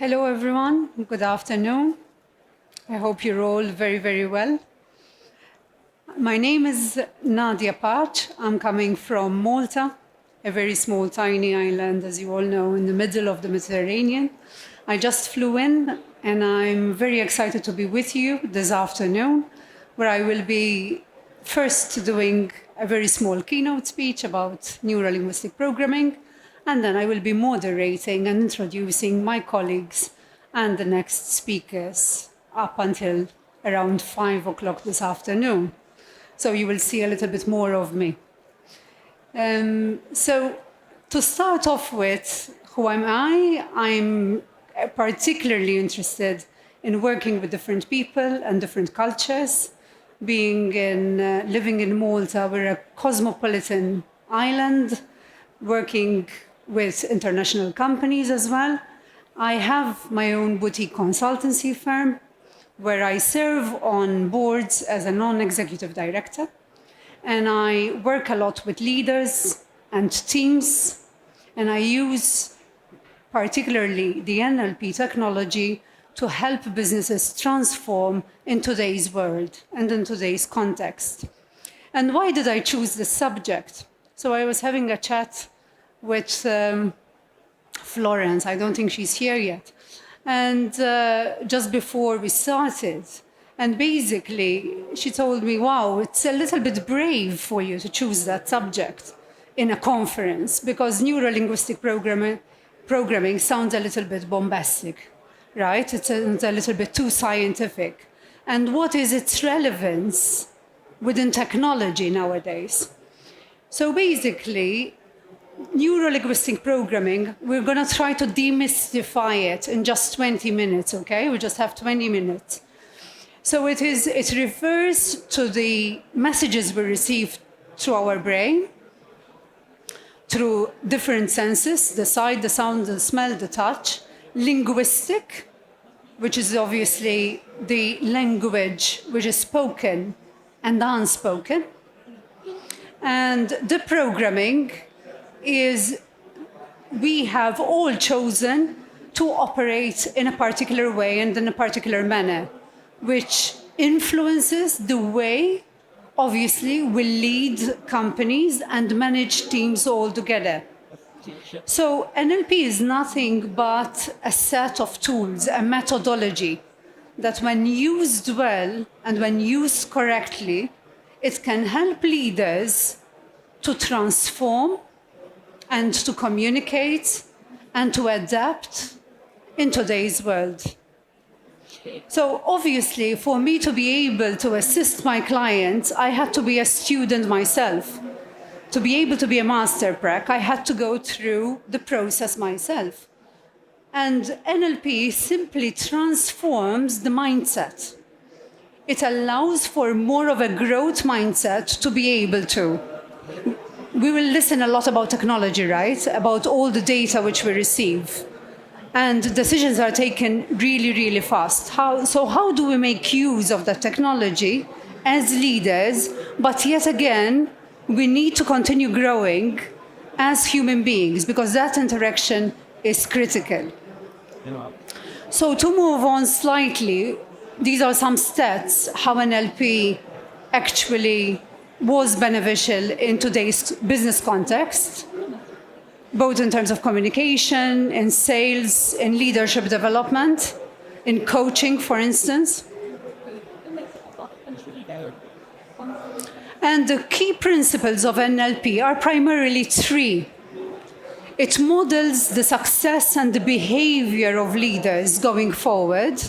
Hello, everyone. Good afternoon. I hope you're all very, very well. My name is Nadia Pace. I'm coming from Malta, a very small, tiny island, as you all know, in the middle of the Mediterranean. I just flew in, and I'm very excited to be with you this afternoon, where I will be first doing a very small keynote speech about neuro-linguistic programming, and then I will be moderating and introducing my colleagues and the next speakers up until around 5 o'clock this afternoon. So you will see a little bit more of me. So to start off with, who am I? I'm particularly interested in working with different people and different cultures. Living in Malta, we're a cosmopolitan island, working with international companies as well. I have my own boutique consultancy firm where I serve on boards as a non-executive director. And I work a lot with leaders and teams. And I use particularly the NLP technology to help businesses transform in today's world and in today's context. And why did I choose this subject? So I was having a chat with Florence. I don't think she's here yet. And just before we started, and basically she told me, wow, it's a little bit brave for you to choose that subject in a conference because neuro-linguistic programming sounds a little bit bombastic, right? It's a little bit too scientific. And what is its relevance within technology nowadays? So basically, neuro-linguistic programming, we're going to try to demystify it in just 20 minutes, okay? We just have 20 minutes. So it refers to the messages we receive through our brain, through different senses, the sight, the sound, the smell, the touch. Linguistic, which is obviously the language which is spoken and unspoken. And the programming is we have all chosen to operate in a particular way and in a particular manner, which influences the way, obviously, we lead companies and manage teams all together. So NLP is nothing but a set of tools, a methodology that when used well and when used correctly, it can help leaders to transform and to communicate and to adapt in today's world. So obviously, for me to be able to assist my clients, I had to be a student myself. To be able to be a master prac, I had to go through the process myself. And NLP simply transforms the mindset. It allows for more of a growth mindset to be able to. We will listen a lot about technology, right? About all the data which we receive. And decisions are taken really, really fast. How do we make use of the technology as leaders? But yet again, we need to continue growing as human beings because that interaction is critical. So to move on slightly, these are some stats how NLP actually was beneficial in today's business context, both in terms of communication, in sales, in leadership development, in coaching, for instance. And the key principles of NLP are primarily three. It models the success and the behavior of leaders going forward.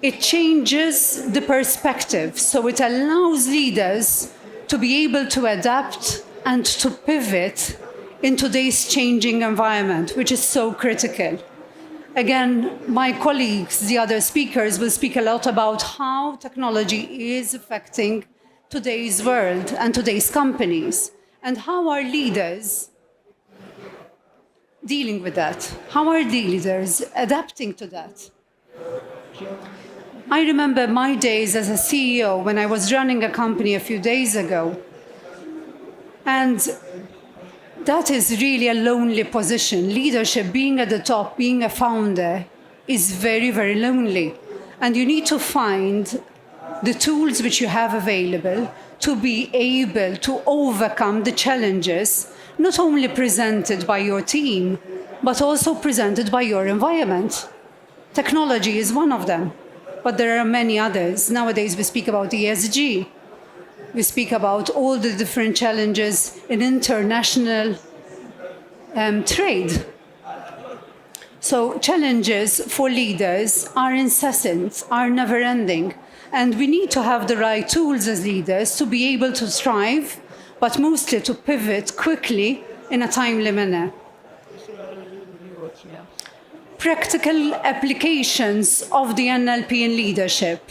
It changes the perspective, so it allows leaders to be able to adapt and to pivot in today's changing environment, which is so critical. Again, my colleagues, the other speakers, will speak a lot about how technology is affecting today's world and today's companies, and how are leaders dealing with that? How are the leaders adapting to that? I remember my days as a CEO when I was running a company a few days ago. And that is really a lonely position. Leadership, being at the top, being a founder, is very, very lonely. And you need to find the tools which you have available to be able to overcome the challenges, not only presented by your team, but also presented by your environment. Technology is one of them, but there are many others. Nowadays, we speak about ESG. We speak about all the different challenges in international trade. So challenges for leaders are incessant, are never-ending, and we need to have the right tools as leaders to be able to strive, but mostly to pivot quickly in a timely manner. Practical applications of the NLP in leadership.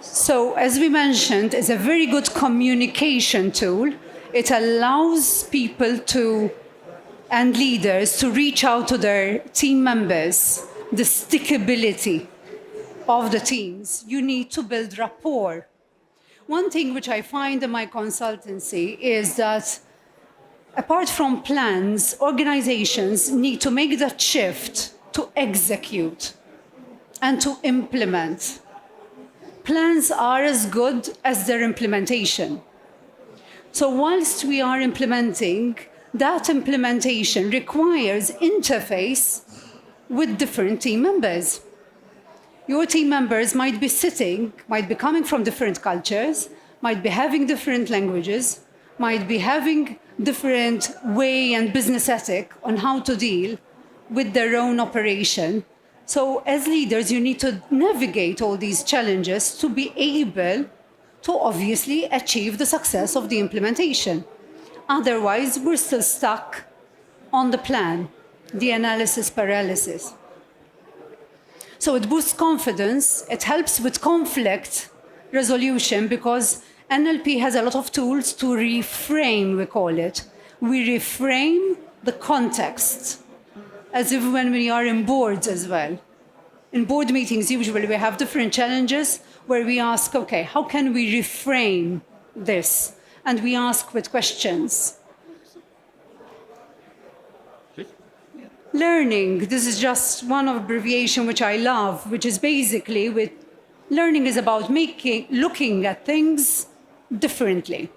So, as we mentioned, it's a very good communication tool. It allows people and leaders to reach out to their team members. The stickability of the teams. You need to build rapport. One thing which I find in my consultancy is that apart from plans, organizations need to make that shift to execute and to implement. Plans are as good as their implementation. So whilst we are implementing, that implementation requires interface with different team members. Your team members might be coming from different cultures, might be having different languages, might be having different way and business ethic on how to deal with their own operation. So as leaders, you need to navigate all these challenges to be able to obviously achieve the success of the implementation. Otherwise, we're still stuck on the plan, the analysis paralysis. So it boosts confidence, it helps with conflict resolution because NLP has a lot of tools to reframe, we call it. We reframe the context, as if when we are in boards as well. In board meetings, usually we have different challenges where we ask, okay, how can we reframe this? And we ask with questions. Learning, this is just one abbreviation which I love, which is basically learning is about looking at things differently.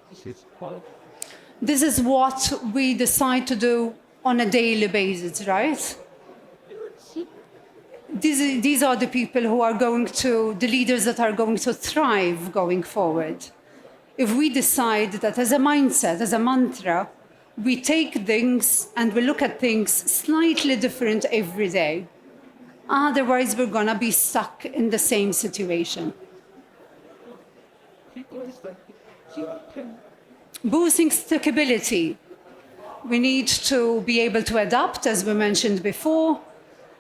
This is what we decide to do on a daily basis, right? These are the people who are the leaders that are going to thrive going forward. If we decide that as a mindset, as a mantra, we take things and we look at things slightly different every day. Otherwise, we're going to be stuck in the same situation. Boosting stickability. We need to be able to adapt, as we mentioned before.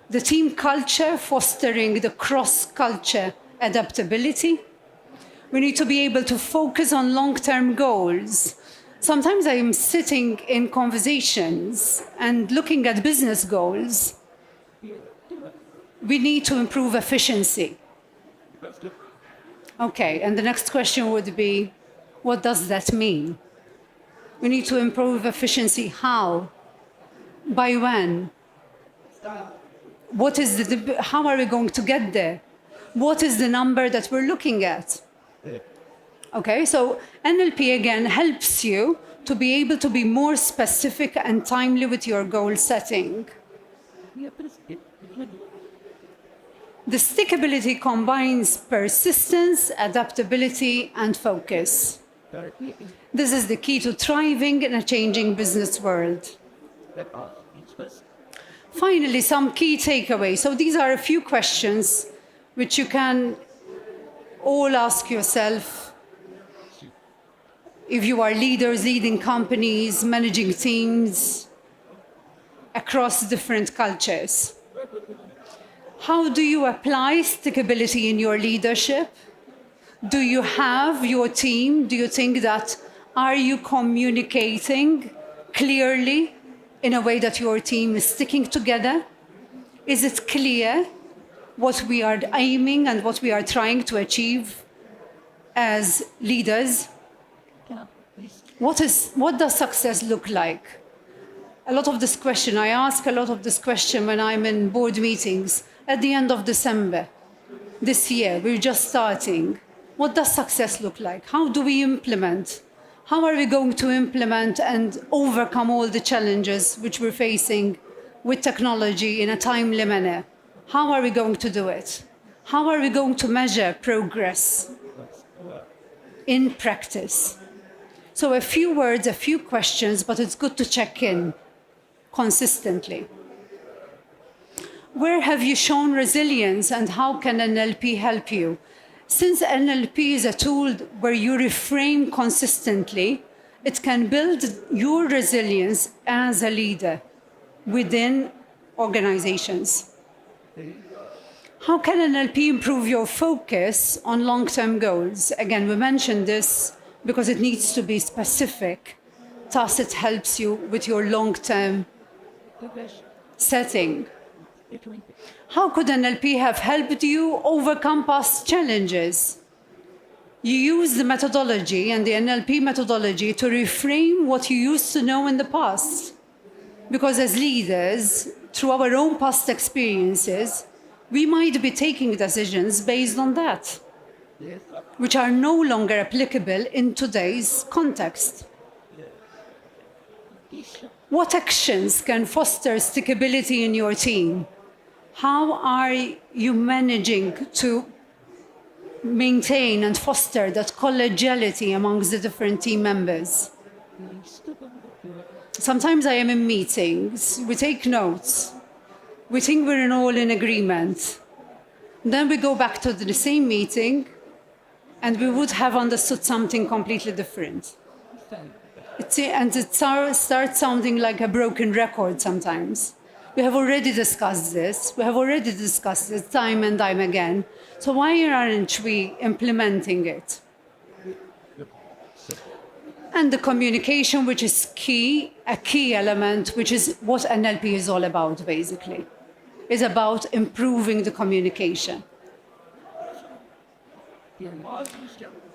The team culture, fostering the cross-culture adaptability. We need to be able to focus on long-term goals. Sometimes I'm sitting in conversations and looking at business goals. We need to improve efficiency. Okay, and the next question would be, what does that mean? We need to improve efficiency. How? By when? How are we going to get there? What is the number that we're looking at? Okay, so NLP again helps you to be able to be more specific and timely with your goal setting. The stickability combines persistence, adaptability, and focus. This is the key to thriving in a changing business world. Finally, some key takeaways. So these are a few questions which you can all ask yourself if you are leaders, leading companies, managing teams across different cultures. How do you apply stickability in your leadership? Do you have your team? Do you think that, are you communicating clearly in a way that your team is sticking together? Is it clear what we are aiming and what we are trying to achieve as leaders? What does success look like? I ask a lot of this question when I'm in board meetings. at the end of December this year, we're just starting. What does success look like? How do we implement? How are we going to implement and overcome all the challenges which we're facing with technology in a timely manner? How are we going to do it? How are we going to measure progress in practice? So a few words, a few questions, but it's good to check in consistently. Where have you shown resilience and how can NLP help you? Since NLP is a tool where you reframe consistently, it can build your resilience as a leader within organizations. How can NLP improve your focus on long-term goals? Again, we mentioned this because it needs to be specific. Thus, it helps you with your long-term setting. How could NLP have helped you overcome past challenges? You use the methodology and the NLP methodology to reframe what you used to know in the past. Because as leaders, through our own past experiences, we might be taking decisions based on that, which are no longer applicable in today's context. What actions can foster stickability in your team? How are you managing to maintain and foster that collegiality amongst the different team members? Sometimes I am in meetings, we take notes, we think we're all in agreement. Then we go back to the same meeting and we would have understood something completely different. It starts sounding like a broken record sometimes. We have already discussed this. We have already discussed it time and time again. So why aren't we implementing it? And the communication, which is key, a key element, which is what NLP is all about, basically. It's about improving the communication.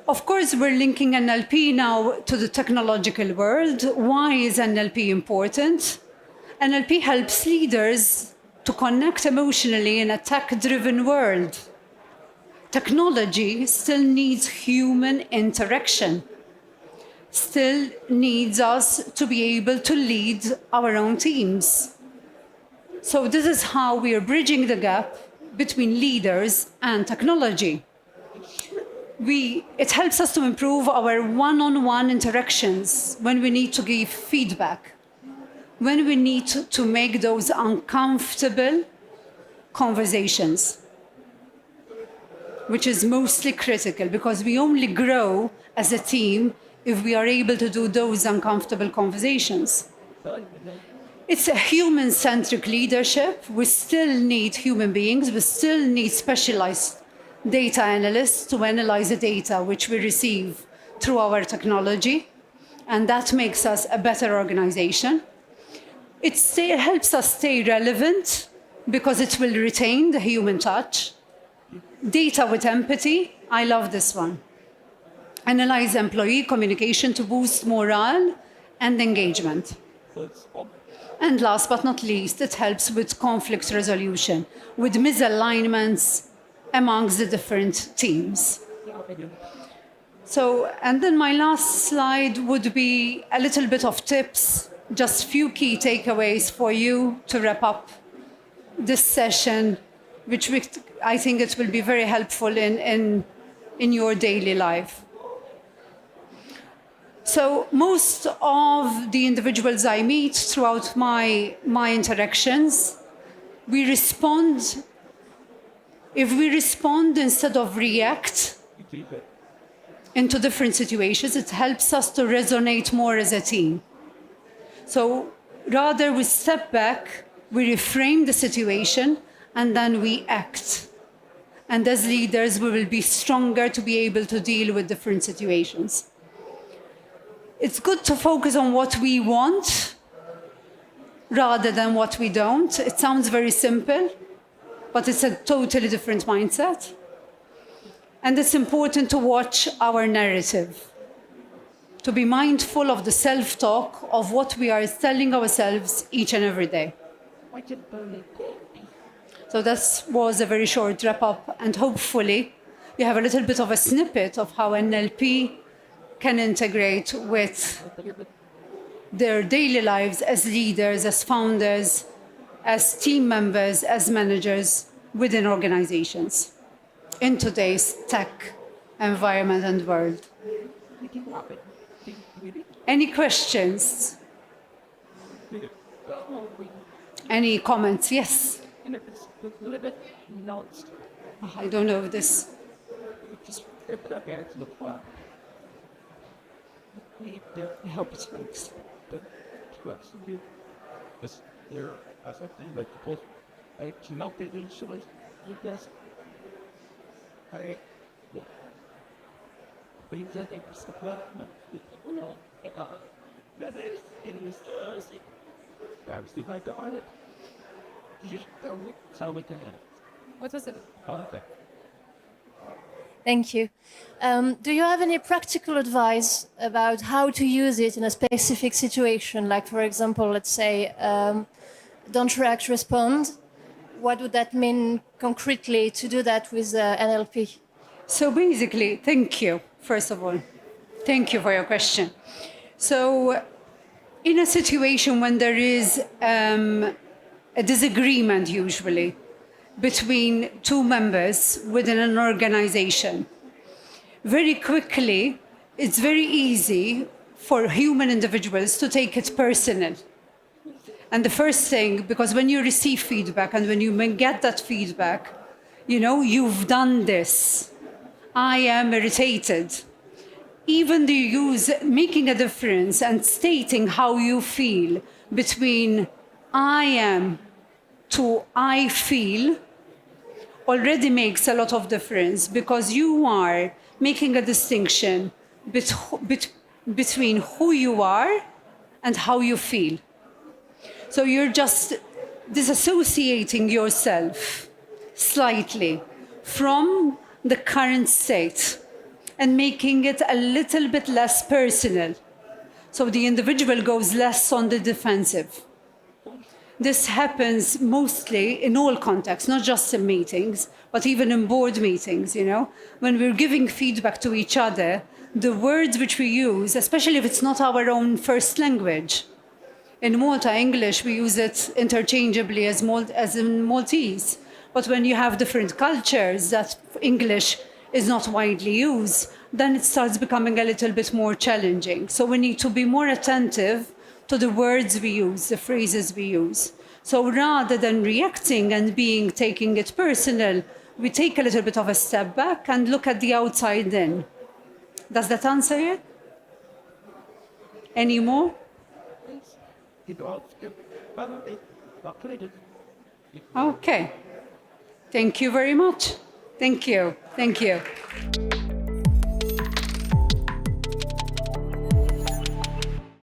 Of course, we're linking NLP now to the technological world. Why is NLP important? NLP helps leaders to connect emotionally in a tech-driven world. Technology still needs human interaction, still needs us to be able to lead our own teams. So this is how we are bridging the gap between leaders and technology. It helps us to improve our one-on-one interactions when we need to give feedback, when we need to make those uncomfortable conversations, which is mostly critical because we only grow as a team if we are able to do those uncomfortable conversations. It's a human-centric leadership. We still need human beings. We still need specialized data analysts to analyze the data which we receive through our technology, and that makes us a better organization. It helps us stay relevant because it will retain the human touch. Data with empathy, I love this one. Analyze employee communication to boost morale and engagement. And last but not least, it helps with conflict resolution, with misalignments amongst the different teams. And then my last slide would be a little bit of tips, just few key takeaways for you to wrap up this session, which I think it will be very helpful in your daily life. So most of the individuals I meet throughout my interactions, we respond. If we respond instead of react into different situations, it helps us to resonate more as a team. So rather we step back, we reframe the situation, and then we act. And as leaders, we will be stronger to be able to deal with different situations. It's good to focus on what we want rather than what we don't. It sounds very simple, but it's a totally different mindset. And it's important to watch our narrative, to be mindful of the self-talk of what we are telling ourselves each and every day. So that was a very short wrap-up, and hopefully you have a little bit of a snippet of how NLP can integrate with their daily lives as leaders, as founders, as team members, as managers within organizations in today's tech environment and world. Any questions? Any comments? Yes? I don't know if this... help us folks. Because there are something like people not usually you guys I but that it was that is it was I was like on it. Just tell me What was it? okay. Thank you. Do you have any practical advice about how to use it in a specific situation? Like, for example, let's say, don't react, respond. What would that mean concretely to do that with NLP? So basically, thank you, first of all. Thank you for your question. So in a situation when there is a disagreement, usually, between two members within an organization, very quickly, it's very easy for human individuals to take it personal. And the first thing, because when you receive feedback and when you get that feedback, you know, you've done this. I am irritated. Even the use making a difference and stating how you feel between I am to I feel already makes a lot of difference, because you are making a distinction between who you are and how you feel. So you're just disassociating yourself slightly from the current state and making it a little bit less personal. So the individual goes less on the defensive. This happens mostly in all contexts, not just in meetings, but even in board meetings, you know. When we're giving feedback to each other, the words which we use, especially if it's not our own first language. In Malta, English, we use it interchangeably as in Maltese. But when you have different cultures that English is not widely used, then it starts becoming a little bit more challenging. So we need to be more attentive to the words we use, the phrases we use. So rather than reacting and taking it personal, we take a little bit of a step back and look at the outside in. Does that answer it? Any more? Okay. Thank you very much. Thank you. Thank you.